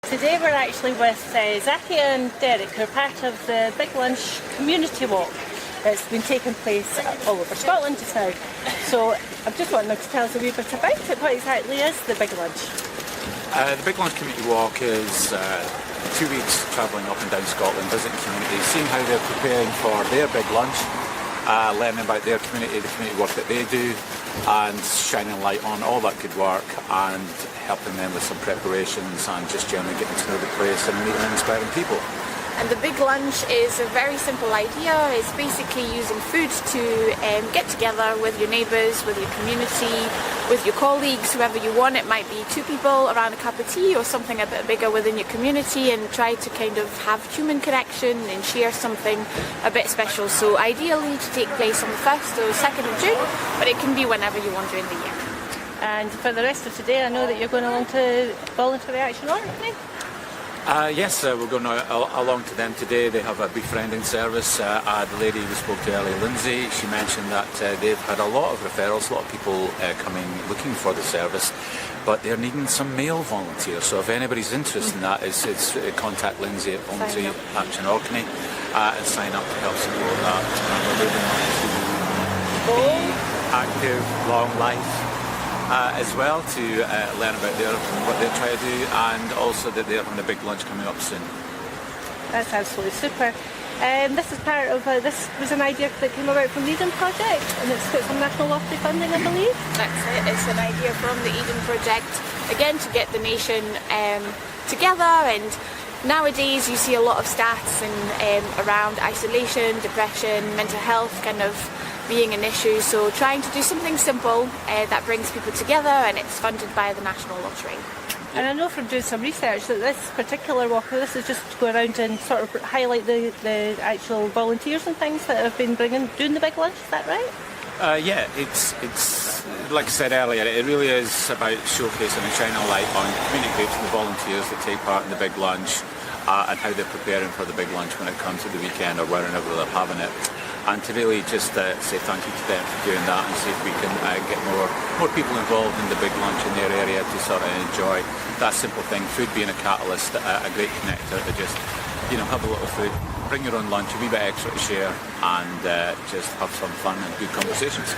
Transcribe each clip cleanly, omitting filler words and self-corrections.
Today we're actually with Zaki and Derek, who are part of the Big Lunch community walk. It's been taking place all over Scotland just now. So I'm just wanting them to tell us a wee bit about it. What exactly is the Big Lunch? The Big Lunch community walk is 2 weeks travelling up and down Scotland, visiting communities, seeing how they're preparing for their big lunch, learning about their community, the community work that they do, and shining light on all that good work and helping them with some preparations and just generally getting to know the place and meeting and inspiring people. And the Big Lunch is a very simple idea. It's basically using food to get together with your neighbours, with your community, with your colleagues, whoever you want. It might be 2 people around a cup of tea or something a bit bigger within your community, and try to kind of have human connection and share something a bit special. So ideally to take place on the 1st or 2nd of June, but it can be whenever you want during the year. And for the rest of today, I know that you're going along to Voluntary Action Orkney. Yes, we're going along to them today. They have a befriending service. The lady we spoke to earlier, Lindsay, she mentioned that they've had a lot of referrals, a lot of people coming looking for the service, but they're needing some male volunteers. So if anybody's interested in that, it's contact Lindsay at Voluntary Action Orkney and sign up to help support that. And we're moving on to active, long life. As well to learn about what they're trying to do, and also that they're having a big lunch coming up soon. That's absolutely super. This is part of this was an idea that came about from the Eden Project, and it's got some national lottery funding, I believe. That's it. It's an idea from the Eden Project, again to get the nation together. And nowadays you see a lot of stats around isolation, depression, mental health kind of being an issue, so trying to do something simple that brings people together, and it's funded by the National Lottery. And I know from doing some research that this particular walk, this is just to go around and sort of highlight the actual volunteers and things that have been doing the Big Lunch, is that right? Yeah, it's like I said earlier, it really is about showcasing and shining a light on community groups and the volunteers that take part in the Big Lunch and how they're preparing for the Big Lunch when it comes to the weekend or wherever they're having it. And to really just say thank you to them for doing that, and see if we can get more people involved in the Big Lunch in their area to sort of enjoy that simple thing, food being a catalyst, a great connector to just, have a little food, bring your own lunch, a wee bit extra to share, and just have some fun and good conversations.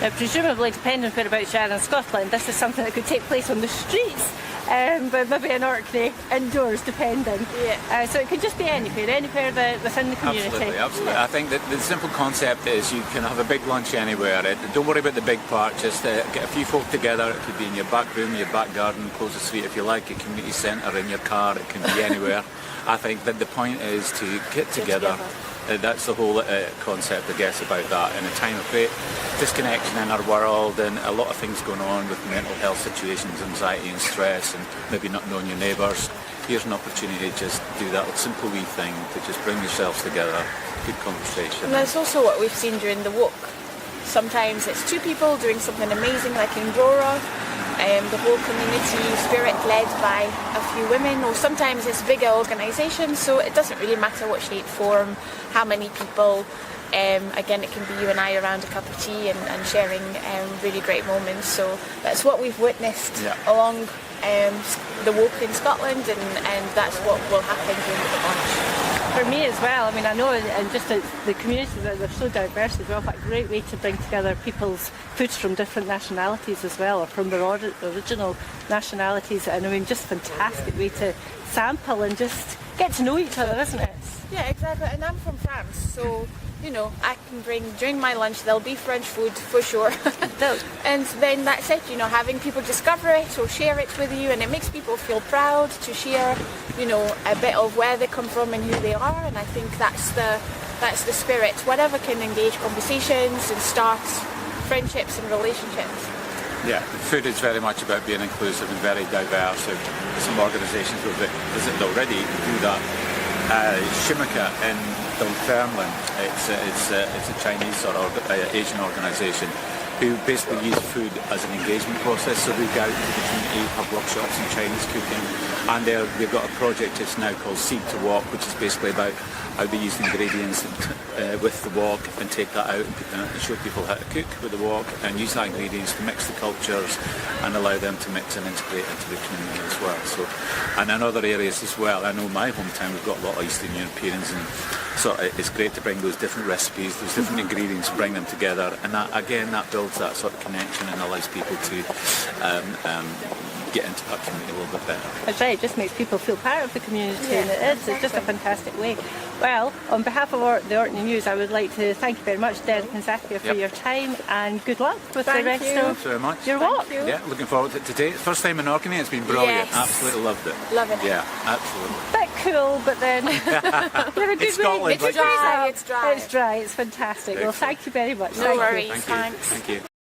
Now, presumably, depending whereabouts you are in Scotland, this is something that could take place on the streets, but maybe in Orkney, indoors, depending. Yeah. So it could just be anywhere within the community. Absolutely. I think that the simple concept is you can have a big lunch anywhere. Don't worry about the big part, just get a few folk together. It could be in your back room, your back garden, close the street if you like, a community centre, in your car, it can be anywhere. I think that the point is to get together. That's the whole concept, I guess, about that. In a time of great disconnection in our world and a lot of things going on with mental health situations, anxiety and stress, and maybe not knowing your neighbours, here's an opportunity to just do that simple wee thing, to just bring yourselves together, good conversation. And that's also what we've seen during the walk. Sometimes it's 2 people doing something amazing like in Rora, the whole community spirit led by a few women, or sometimes it's bigger organisations, so it doesn't really matter what shape, form, how many people. Again, it can be you and I around a cup of tea and sharing really great moments. So that's what we've witnessed along the walk in Scotland, and that's what will happen during the lunch. For me as well, I mean, I know, and just the communities, they're so diverse as well, but a great way to bring together people's foods from different nationalities as well, or from their original nationalities, and I mean, just fantastic way to sample and just get to know each other, isn't it? Yeah, exactly, and I'm from France, so I can bring, during my lunch, there'll be French food for sure. And then that's it, having people discover it or share it with you, and it makes people feel proud to share, a bit of where they come from and who they are, and I think that's the spirit. Whatever can engage conversations and start friendships and relationships. Yeah, food is very much about being inclusive and very diverse. So some organisations will visit already do that. Shimaka in Dunfermline, it's a Chinese or Asian organisation. who basically use food as an engagement process. So we go out to the community, have workshops in Chinese cooking, and they've got a project that's now called Seed to Walk, which is basically about how they use the ingredients with the wok and take that out and show people how to cook with the wok and use that ingredients to mix the cultures and allow them to mix and integrate into the community as well. So, and in other areas as well, I know my hometown we've got a lot of Eastern Europeans, and so it's great to bring those different recipes, those different ingredients, bring them together, and that again that builds that sort of connection and allows people to get into that community a little bit better. That's right, it just makes people feel part of the community, and it's just a fantastic way. Well, on behalf of the Orkney News, I would like to thank you very much, Derek and Zakia, for your time, and good luck with the rest of Thanks very much. your walk. Yeah, looking forward to it today. First time in Orkney, it's been brilliant. Yes. Absolutely loved it. Loving it. Yeah, absolutely. Bit cool, but then you have a good It's Scotland, week. It's dry. It's dry. It's fantastic. Well, thank you very much. No Thank you. worries. Thank you. Thanks. Thank you.